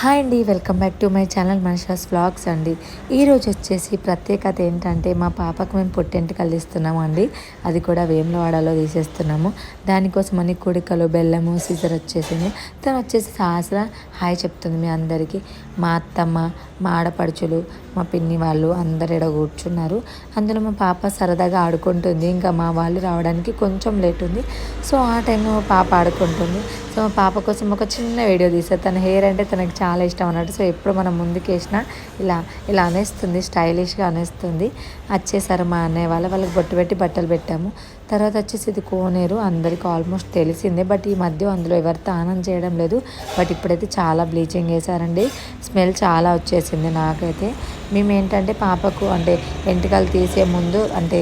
Hi అండి, welcome back to my channel Manisha's vlogs అండి. ఈరోజు వచ్చేసి ప్రత్యేకత ఏంటంటే మా పాపకు మేము పుట్టెంటుకలు తీస్తున్నాము అండి. అది కూడా వేములవాడలో తీసేస్తున్నాము. దానికోసమని కుడికలు బెల్లము సీజర్ వచ్చేసింది. తను వచ్చేసి సహస్ర హాయ్ చెప్తుంది మీ అందరికీ. మా అత్తమ్మ, మా ఆడపడుచులు, మా పిన్ని వాళ్ళు అందరు ఇక్కడ కూర్చున్నారు. అందులో మా పాప సరదాగా ఆడుకుంటుంది. ఇంకా మా వాళ్ళు రావడానికి కొంచెం లేట్ ఉంది. సో ఆ టైంలో పాప ఆడుకుంటుంది. సో మా పాప కోసం ఒక చిన్న వీడియో తీస్తారు. తన హెయిర్ అంటే తనకి చాలా ఇష్టం అన్నట్టు. సో ఎప్పుడు మనం ముందుకు వేసినా ఇలా ఇలా అనేస్తుంది, స్టైలిష్గా అనేస్తుంది. వచ్చేసారు మా అన్నయ్య వాళ్ళకి బొట్టు పెట్టి బట్టలు పెట్టాము. తర్వాత వచ్చేసి ఇది కోనేరు, అందరికీ ఆల్మోస్ట్ తెలిసిందే. బట్ ఈ మధ్య అందులో ఎవరు స్నానం చేయడం లేదు. బట్ ఇప్పుడైతే చాలా బ్లీచింగ్ వేసారండి. స్మెల్ చాలా వచ్చేసింది నాకైతే. మేము ఏంటంటే పాపకు అంటే ఎంటికలు తీసే ముందు అంటే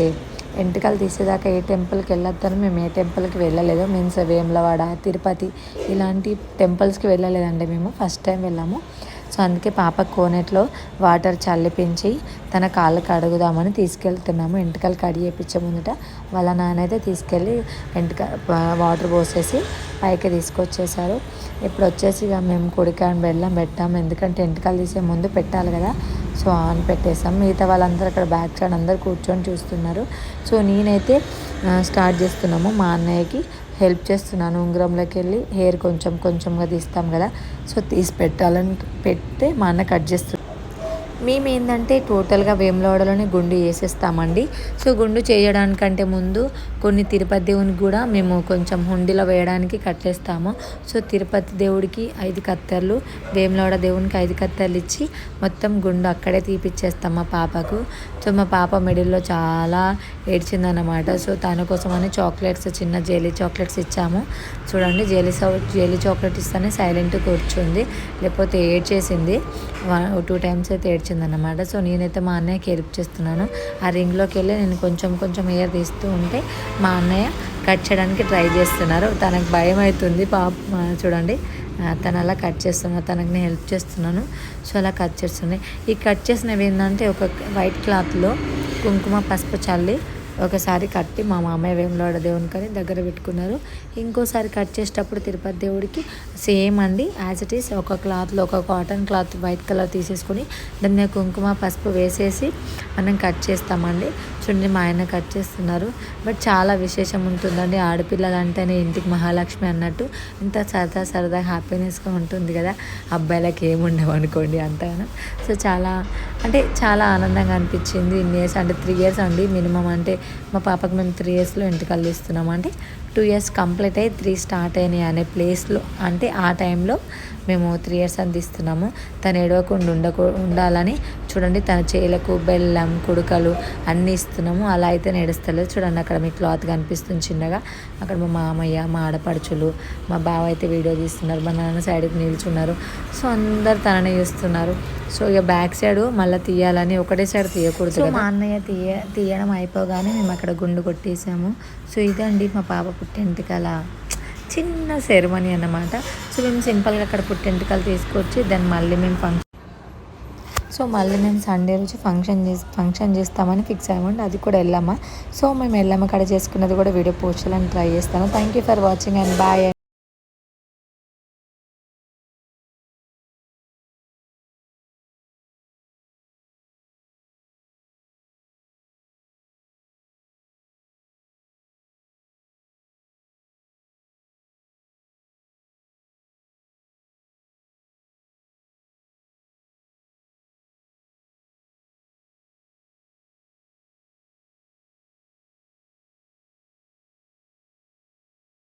ఎంటికలు తీసేదాకా ఏ టెంపుల్కి వెళ్ళొద్దని మేము ఏ టెంపుల్కి వెళ్ళలేదు. మీన్స్ వేములవాడ, తిరుపతి ఇలాంటి టెంపుల్స్కి వెళ్ళలేదండి. మేము ఫస్ట్ టైం వెళ్ళాము. సో అందుకే పాప కోనేట్లో వాటర్ చల్లిపించి తన కాళ్ళు కడుగుదామని తీసుకెళ్తున్నాము. ఎంటికలు కడిగేపించే ముందట వాళ్ళ నాన్న అయితే తీసుకెళ్ళి వాటర్ పోసేసి పైకి తీసుకొచ్చేసారు. ఇప్పుడు వచ్చేసి ఇక మేము కుడికాయ బెల్లం పెట్టాము. ఎందుకంటే ఎంటికలు తీసే ముందు పెట్టాలి కదా. సో ఆన్ పెట్టేసాం. మిగతా వాళ్ళందరూ అక్కడ బ్యాక్ సైడ్ అందరు కూర్చొని చూస్తున్నారు. సో నేనైతే స్టార్ట్ చేస్తున్నాము. మా అన్నయ్యకి హెల్ప్ చేస్తున్నాను. ఉంగరంలోకి వెళ్ళి హెయిర్ కొంచెంగా తీస్తాం కదా. సో తీసి పెట్టాలని పెడితే మా అన్న కట్ చేస్తున్నాం. మేము ఏంటంటే టోటల్గా వేములవాడలోనే గుండు వేసేస్తామండి. సో గుండు చేయడానికంటే ముందు కొన్ని తిరుపతి దేవునికి కూడా మేము కొంచెం హుండీలో వేయడానికి కట్టేస్తాము. సో తిరుపతి దేవుడికి 5 కత్తెరలు, వేములవాడ దేవునికి 5 కత్తెరలు ఇచ్చి మొత్తం గుండు అక్కడే తీపిచ్చేస్తాం మా పాపకు. సో మా పాప మిడిల్లో చాలా ఏడ్చిందన్నమాట. సో తన కోసమని చాక్లెట్స్, చిన్న జేలీ చాక్లెట్స్ ఇచ్చాము. చూడండి, జేలీ చాక్లెట్ ఇస్తేనే సైలెంట్ కూర్చుంది, లేకపోతే ఏడ్చేసింది. 2 టైమ్స్ అయితే ఏడ్చిందన్నమాట. సో నేనైతే మా అన్నయ్యకి హెల్ప్ చేస్తున్నాను. ఆ రింగ్లోకి వెళ్ళి నేను కొంచెం హెయిర్ తీస్తూ ఉంటే మా అన్నయ్య కట్ చేయడానికి ట్రై చేస్తున్నారు. తనకు భయం అవుతుంది చూడండి, తను అలా కట్ చేస్తున్నారు. తనకు నేను హెల్ప్ చేస్తున్నాను. సో అలా కట్ చేస్తున్నాయి. ఈ కట్ చేసినవి ఏంటంటే ఒక వైట్ క్లాత్లో కుంకుమ పసుపు చల్లి ఒకసారి కట్టి మా మామయ్య వేములవాడ దేవునికి దగ్గర పెట్టుకున్నారు. ఇంకోసారి కట్ చేసేటప్పుడు తిరుపతి దేవుడికి సేమ్ అండి, యాజ్ ఇట్ ఈస్ ఒక క్లాత్లో ఒక కాటన్ క్లాత్ వైట్ కలర్ తీసేసుకొని దాన్ని కుంకుమ పసుపు వేసేసి మనం కట్ చేస్తామండి. చూడండి, మా ఆయన కట్ చేస్తున్నారు. బట్ చాలా విశేషం ఉంటుందండి. ఆడపిల్లలు అంటేనే ఇంటికి మహాలక్ష్మి అన్నట్టు ఇంత సరదా హ్యాపీనెస్గా ఉంటుంది కదా. అబ్బాయిలకి ఏముండవు అనుకోండి అంతగానో. సో చాలా ఆనందంగా అనిపించింది. ఇన్ని ఇయర్స్ అంటే 3 ఇయర్స్ అండి మినిమం. అంటే మా పాపకు మేము 3 ఇయర్స్లో ఎంటికలు తీస్తున్నాము. అంటే 2 ఇయర్స్ కంప్లీట్ అయ్యి 3 స్టార్ట్ అయినాయి అనే ప్లేస్లో, అంటే ఆ టైంలో మేము 3 ఇయర్స్ అని తీస్తున్నాము. తను ఏడవకుండా ఉండాలని చూడండి, తన చేలకు బెల్లం, కుడుకలు అన్నీ ఇస్తున్నాము. అలా అయితే నడుస్తలేదు. చూడండి, అక్కడ మీ క్లాత్ కనిపిస్తుంది చిన్నగా. అక్కడ మా మామయ్య, మా ఆడపడుచులు, మా బావ అయితే వీడియో తీస్తున్నారు. మా నాన్న సైడ్కి నిల్చున్నారు. సో అందరు తననే చూస్తున్నారు. సో ఇక బ్యాక్ సైడ్ మళ్ళీ తీయాలని, ఒకటే సైడ్ తీయకూడదు. సో మా అన్నయ్య తీయడం అయిపోగానే మేము అక్కడ గుండు కొట్టేసాము. సో ఇదండి మా పాప పుట్టెంటుకల చిన్న సెరమనీ అన్నమాట. సో మేము సింపుల్గా అక్కడ పుట్టెంటుకలు తీసుకొచ్చి దాన్ని మళ్ళీ మేము సండే రోజు ఫంక్షన్ చేస్తామని ఫిక్స్ అయ్యామండి. అది కూడా వెళ్ళామా. సో మేము వెళ్ళాము, అక్కడ చేసుకున్నది కూడా వీడియో పోస్ట్ చేయాలని ట్రై చేస్తాను. Thank you for watching and bye.